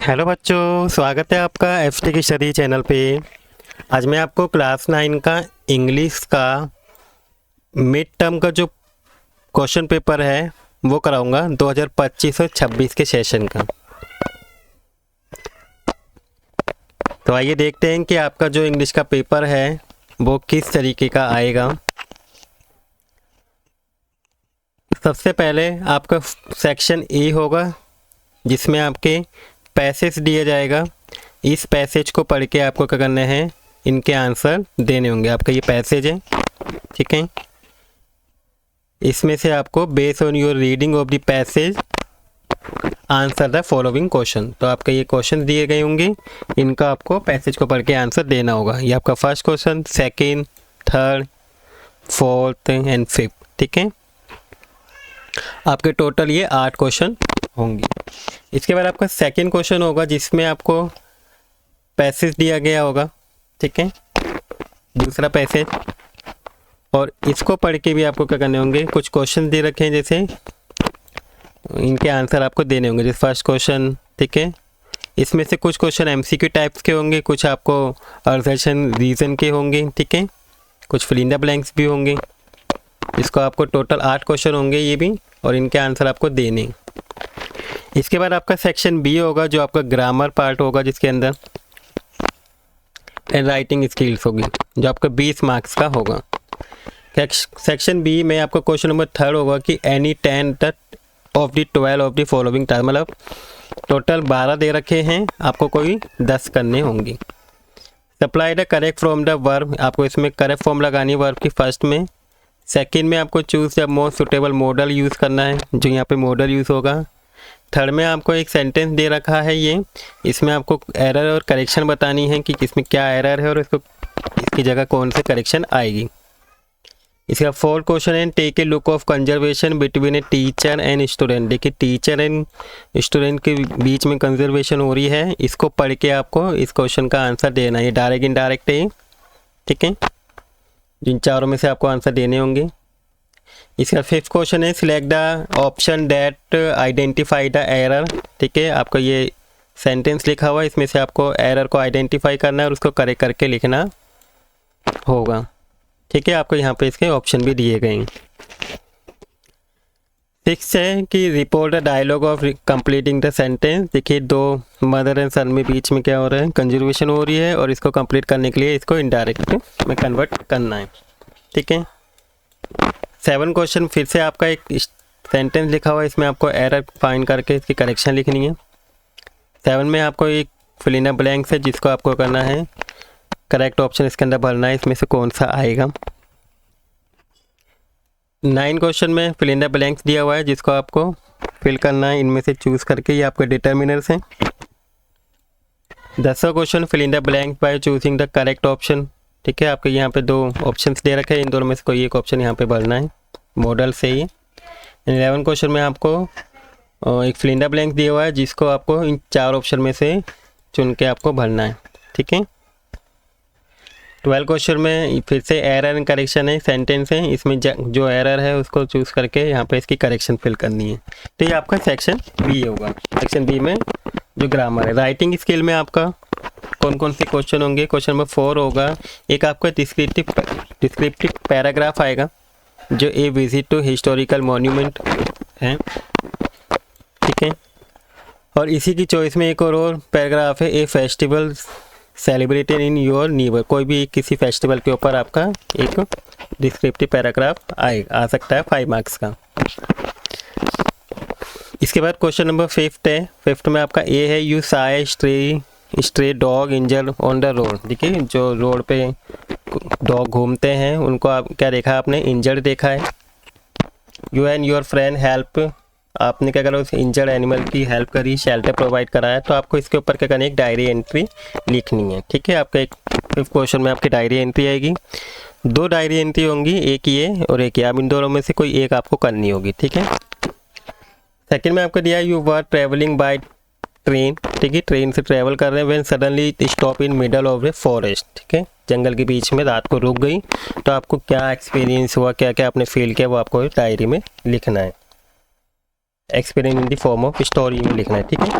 Hello बच्चों, स्वागत है आपका एफटी की स्टडी चैनल पे। आज मैं आपको क्लास 9 का इंग्लिश का मिड टर्म का जो क्वेश्चन पेपर है वो कराऊंगा 2025 और 26 के सेशन का। तो आइए देखते हैं कि आपका जो इंग्लिश का पेपर है वो किस तरीके का आएगा। सबसे पहले आपका सेक्शन ए होगा जिसमें आपके पैसेज दिया जाएगा। इस पैसेज को पढ़ के आपको क्या करना है, इनके आंसर देने होंगे। आपका ये पैसेज है, ठीक है। इसमें से आपको based on your reading of the passage answer the following question. तो आपके ये क्वेश्चन दिए गए होंगे, इनका आपको पैसेज को पढ़ के आंसर देना होगा। ये आपका first question, second, third, fourth and fifth, ठीक है। आपके टोटल ये 8 क्वेश्चन होंगे। इसके बाद आपका सेकंड क्वेश्चन होगा जिसमें आपको पैसेज दिया गया होगा, ठीक है, दूसरा पैसेज। और इसको पढ़ के भी आपको क्या करने होंगे, कुछ क्वेश्चन दे रखे हैं जैसे इनके आंसर आपको देने होंगे। जैसे फर्स्ट क्वेश्चन, ठीक है, इसमें से कुछ क्वेश्चन एमसीक्यू टाइप्स के होंगे, कुछ आपको असर्शन रीजन के होंगे, ठीक है, कुछ फिल इन द ब्लैंक्स भी होंगे। इसको आपको टोटल 8 क्वेश्चन होंगे ये भी, और इनके आंसर आपको देने। इसके बाद आपका सेक्शन बी होगा जो आपका ग्रामर पार्ट होगा, जिसके अंदर एंड राइटिंग स्किल्स होगी जो आपका 20 मार्क्स का होगा। सेक्शन बी में आपका क्वेश्चन नंबर 3 होगा कि any 10 of the 12 of the following time, मतलब टोटल 12 दे रखे हैं, आपको कोई 10 करने होंगे। Supply the correct from the verb, आपको इसमें करेक्ट फॉर्म लगानी है वर्ब की फर्स्ट में। सेकंड में आपको choose the most suitable model use करना है, जो यहाँ पे मॉडल यूज़ होगा। थर्ड में आपको एक सेंटेंस दे रखा है ये, इसमें आपको एरर और करेक्शन बतानी है कि इसमें क्या एरर है और इसको इसकी जगह कौन से करेक्शन आएगी। इसका फोर्थ क्वेश्चन है take a look of conservation between a teacher and student. देखिए टीचर एंड स्टूडेंट के बीच में कंजर्वेशन हो रही है, इसको पढ़ के आपको इस क्वेश्चन का आंसर देना है। ये डायरेक्ट इनडायरेक्ट है, ठीक है, जिन चारों में से आपको आंसर देने होंगे। इसका फिफ्थ क्वेश्चन है select the option that identify the error, ठीक है। आपको ये सेंटेंस लिखा हुआ है, इसमें से आपको एरर को आइडेंटिफाई करना है और उसको करेक्ट करके लिखना होगा, ठीक है। आपको यहाँ पे इसके ऑप्शन भी दिए गए हैं। सिक्स है कि report the dialogue of completing the sentence. देखिए दो मदर एंड सन में बीच में क्या हो रहा है, कंजर्वेशन हो रही है, और इसको कंप्लीट करने के लिए इसको इनडायरेक्ट में कन्वर्ट करना है, ठीक है। 7 क्वेश्चन फिर से आपका एक सेंटेंस लिखा हुआ है, इसमें आपको एरर फाइंड करके इसकी करेक्शन लिखनी है। 7 में आपको एक फिल इन द ब्लैंक्स है जिसको आपको करना है करेक्ट ऑप्शन इसके अंदर भरना है, इसमें से कौन सा आएगा। 9 क्वेश्चन में फिल इन द ब्लैंक्स दिया हुआ है जिसको आपको फिल करना है, इनमें से चूज़ करके। ये आपके डिटर्मिनर्स हैं। 10वां question fill in the blank by choosing the correct option, ठीक है। आपके यहाँ पे 2 ऑप्शंस दे रखे हैं, इन दोनों में से कोई एक ऑप्शन यहाँ पे भरना है मॉडल से ही। 11 क्वेश्चन में आपको एक फिल इन द ब्लैंक दिया हुआ है जिसको आपको इन 4 ऑप्शन में से चुन के आपको भरना है, ठीक है। 12 क्वेश्चन में फिर से एरर एंड करेक्शन है, सेंटेंस है, इसमें जो एरर है उसको चूज़ करके यहाँ पे इसकी करेक्शन फिल करनी है। तो ये आपका सेक्शन बी होगा। सेक्शन बी में जो ग्रामर है। राइटिंग स्किल में आपका कौन कौन से क्वेश्चन होंगे, क्वेश्चन नंबर 4 होगा एक आपका डिस्क्रिप्टिव पैराग्राफ आएगा जो ए विजिट टू हिस्टोरिकल मॉन्यूमेंट है, ठीक है। और इसी की चॉइस में एक और पैराग्राफ है ए festival celebrated in your neighbour. कोई भी किसी फेस्टिवल के ऊपर आपका एक डिस्क्रिप्टिव पैराग्राफ आ सकता है 5 मार्क्स का। इसके बाद क्वेश्चन नंबर 5 है। 5 में आपका ए है you saw a stray dog injured on the road. देखिए जो रोड पे डॉग घूमते हैं उनको आप क्या देखा, आपने इंजर्ड देखा है। You and your friend help, आपने क्या करा, उस इंजर्ड एनिमल की हेल्प करी, शेल्टर प्रोवाइड कराया। तो आपको इसके ऊपर क्या करना है, एक डायरी एंट्री लिखनी है, ठीक है। आपका एक 5th क्वेश्चन में आपकी डायरी एंट्री आएगी। 2 डायरी एंट्री होंगी, एक ये और एक ये। आप इन दोनों में से कोई एक आपको करनी होगी, ठीक है। सेकंड में आपको दिया you were travelling by train, ठीक है, ट्रेन से ट्रैवल कर रहे हैं। When suddenly stop in middle of a forest, ठीक है, जंगल के बीच में रात को रुक गई। तो आपको क्या एक्सपीरियंस हुआ, क्या क्या आपने फील किया, वो आपको डायरी में लिखना है। Experience in the form of story में लिखना है, ठीक है।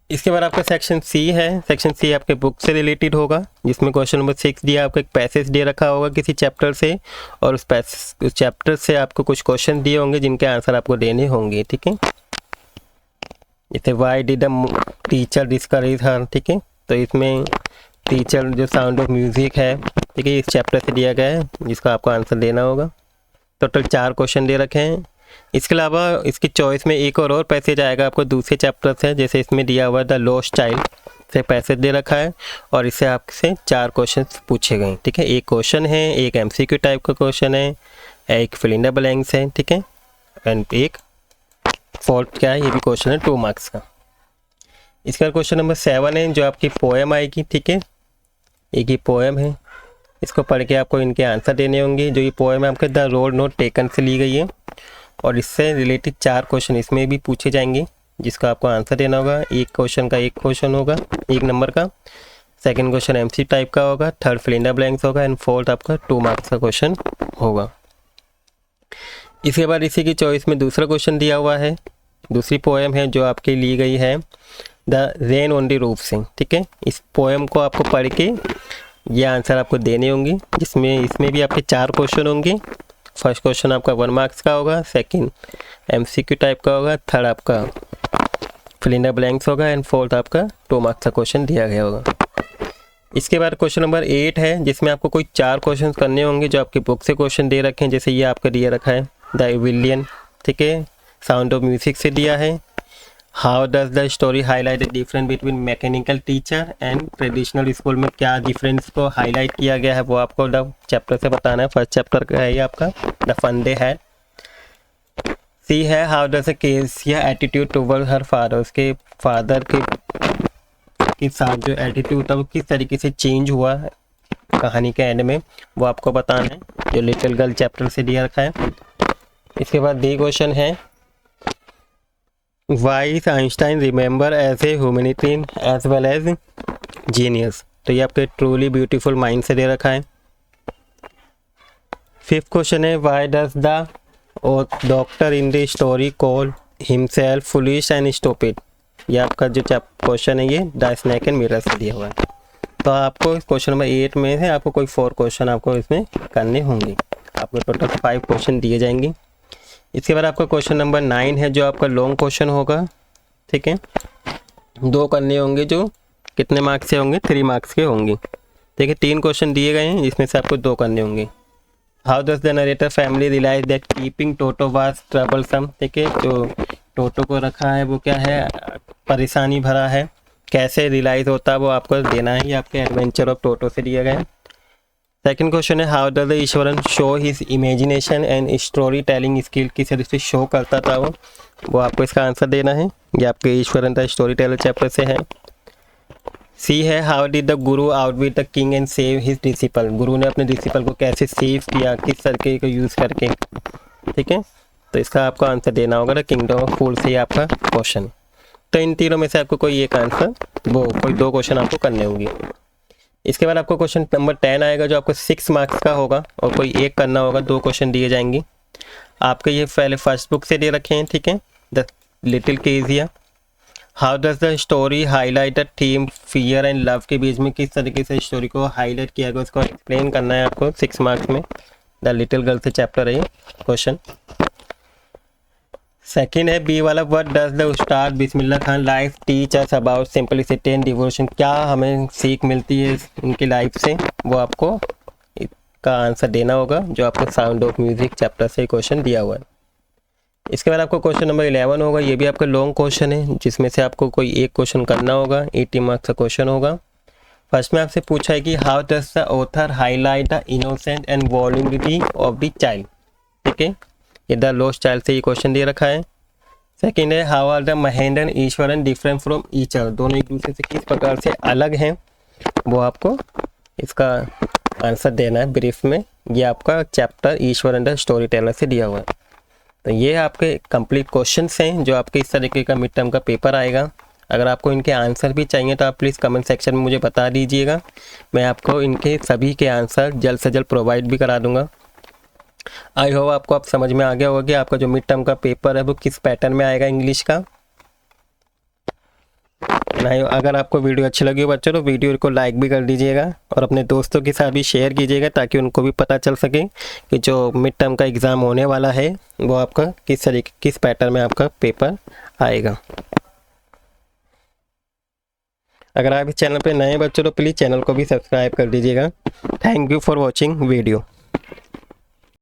इसके बाद आपका सेक्शन सी है। सेक्शन सी आपके बुक से रिलेटेड होगा, जिसमें क्वेश्चन नंबर 6 दिया, आपको एक पैसेज दे रखा होगा किसी चैप्टर से, और उस चैप्टर से आपको कुछ क्वेश्चन दिए होंगे जिनके आंसर आपको देने होंगे। ठीक है, जैसे why did the teacher discourage हर। ठीक है, तो इसमें टीचर जो साउंड ऑफ म्यूजिक है, ठीक है, इस चैप्टर से दिया गया है, जिसका आपको आंसर देना होगा। टोटल 4 क्वेश्चन दे रखे हैं। इसके अलावा इसकी चॉइस में एक और पैसेज आएगा आपको दूसरे चैप्टर से, जैसे इसमें दिया हुआ द लॉस्ट चाइल्ड से पैसेज दे रखा है, और इससे आपसे 4 क्वेश्चन पूछे गए। ठीक है, एक क्वेश्चन है, एक MCQ टाइप का क्वेश्चन है, एक फिल इन द ब्लैंक्स है। ठीक है, एंड एक फॉल्ट क्या है, ये भी क्वेश्चन है 2 मार्क्स का। इसका क्वेश्चन नंबर 7 है, जो आपकी पोएम आएगी। ठीक है, एक ही पोएम है, इसको पढ़ के आपको इनके आंसर देने होंगे। जो ये पोएम है आपके द रोड नॉट टेकन से ली गई है, और इससे रिलेटेड 4 क्वेश्चन इसमें भी पूछे जाएंगे, जिसका आपको आंसर देना होगा। एक क्वेश्चन का एक क्वेश्चन होगा 1 नंबर का, सेकंड क्वेश्चन MC टाइप का होगा, third fill in the blanks होगा, एंड फोर्थ आपका 2 मार्क्स का क्वेश्चन होगा। इसके बाद इसी की चॉइस में दूसरा क्वेश्चन दिया हुआ है, दूसरी पोएम है जो आपकी ली गई है the rain on the roof से। ठीक है, इस पोएम को आपको पढ़ के ये आंसर आपको देने होंगे, जिसमें इसमें भी आपके 4 क्वेश्चन होंगे। फर्स्ट क्वेश्चन आपका 1 मार्क्स का होगा, सेकंड MCQ टाइप का होगा, थर्ड आपका फिल इन द ब्लैंक्स होगा, एंड फोर्थ आपका 2 मार्क्स का क्वेश्चन दिया गया होगा। इसके बाद क्वेश्चन नंबर 8 है, जिसमें आपको कोई 4 क्वेश्चन करने होंगे जो आपकी बुक से क्वेश्चन दे रखे हैं। जैसे ये आपका दिया रखा है द विलियन, ठीक है, साउंड ऑफ म्यूजिक से दिया है। How does the story highlight the difference between mechanical teacher and traditional school में क्या डिफरेंस को हाईलाइट किया गया है, वो आपको द चैप्टर से बताना है। फर्स्ट चैप्टर का है ये आपका द फन डे है। सी है हाउ डज केस या एटीट्यूड टुवर्ड हर फादर, उसके फादर के साथ जो एटीट्यूड था वो किस तरीके से चेंज हुआ है कहानी के एंड में, वो आपको बताना है, जो लिटिल गर्ल चैप्टर से दिया रखा है। इसके बाद डी क्वेश्चन है why is Einstein remember as a humanitarian as well as genius, तो ये आपके ट्रूली ब्यूटीफुल माइंड से दे रखा है। 5th क्वेश्चन है why does the doctor in the story call himself foolish and stupid, ये आपका जो क्वेश्चन है ये द स्नेक एंड मिरर से दिया हुआ है। तो आपको क्वेश्चन नंबर 8 में से आपको कोई 4 क्वेश्चन आपको इसमें करने होंगे, आपको टोटल 5 क्वेश्चन दिए जाएंगे। इसके बाद आपका क्वेश्चन नंबर 9 है, जो आपका लॉन्ग क्वेश्चन होगा। ठीक है, 2 करने होंगे, जो कितने मार्क्स से होंगे, 3 मार्क्स के होंगे। ठीक है, 3 क्वेश्चन दिए गए हैं, जिसमें से आपको 2 करने होंगे। How does the narrator family realise that keeping Toto was troublesome, ठीक है, जो टोटो को रखा है वो क्या है, परेशानी भरा है, कैसे रियलाइज होता है वो आपको देना है, ये आपके एडवेंचर ऑफ टोटो से दिया गया है। सेकंड क्वेश्चन है how does the Eswaran show his imagination and story telling skill, किस तरह से शो करता था वो आपको इसका आंसर देना है, ये आपके Eswaran the story teller chapter से है। सी है how did the Guru outwit the king and save his disciple, गुरु ने अपने डिसिपल को कैसे सेव किया, किस तरीके को यूज़ करके। ठीक है, तो इसका आपको आंसर देना होगा द किंगडम ऑफ फूल से आपका क्वेश्चन। तो इन तीनों में से आपको कोई एक आंसर, वो कोई 2 क्वेश्चन आपको करने होंगे। इसके बाद आपको क्वेश्चन नंबर 10 आएगा, जो आपको 6 मार्क्स का होगा, और कोई एक करना होगा, 2 क्वेश्चन दिए जाएंगे आपके। ये पहले फर्स्ट बुक से दे रखे हैं। ठीक है, the little Kezia. How does the story highlight the theme fear and love, के बीच में किस तरीके से स्टोरी को हाईलाइट किया गया, उसको एक्सप्लेन करना है आपको 6 मार्क्स में। द लिटिल गर्ल से चैप्टर है ये क्वेश्चन। सेकेंड है बी वाला, what does the Ustad Bismillah Khan life teach us about simplicity and devotion, क्या हमें सीख मिलती है उनकी लाइफ से, वो आपको का आंसर देना होगा, जो आपको साउंड ऑफ म्यूजिक चैप्टर से क्वेश्चन दिया हुआ है। इसके बाद आपको क्वेश्चन नंबर 11 होगा, ये भी आपका लॉन्ग क्वेश्चन है, जिसमें से आपको कोई एक क्वेश्चन करना होगा, 80 मार्क्स का क्वेश्चन होगा। फर्स्ट में आपसे पूछा है कि how does the author highlight the innocent and vulnerability of the child. ठीक है, ये द लॉस्ट चाइल्ड से ये क्वेश्चन दे रखा है। सेकेंड है how are the Mahendra and Iswaran different from each other, दोनों एक दूसरे से किस प्रकार से अलग हैं, वो आपको इसका आंसर देना है ब्रीफ में। ये आपका chapter Ishwar and the story teller से दिया हुआ है। तो ये आपके कंप्लीट क्वेश्चंस हैं, जो आपके इस तरीके का मिड टर्म का पेपर आएगा। अगर आपको इनके आंसर भी चाहिए तो आप प्लीज़ कमेंट सेक्शन में मुझे बता दीजिएगा, मैं आपको इनके सभी के आंसर जल्द से जल्द प्रोवाइड भी करा दूंगा। आई होप आपको अब समझ में आ गया होगा कि आपका जो मिड टर्म का पेपर है वो किस पैटर्न में आएगा इंग्लिश का। नहीं, अगर आपको वीडियो अच्छी लगी हो बच्चों तो वीडियो को लाइक भी कर दीजिएगा और अपने दोस्तों के साथ भी शेयर कीजिएगा, ताकि उनको भी पता चल सके कि जो मिड टर्म का एग्ज़ाम होने वाला है वो आपका किस तरीके किस पैटर्न में आपका पेपर आएगा। अगर आप इस चैनल पे नए बच्चों तो प्लीज़ चैनल को भी सब्सक्राइब कर दीजिएगा। Thank you for watching video.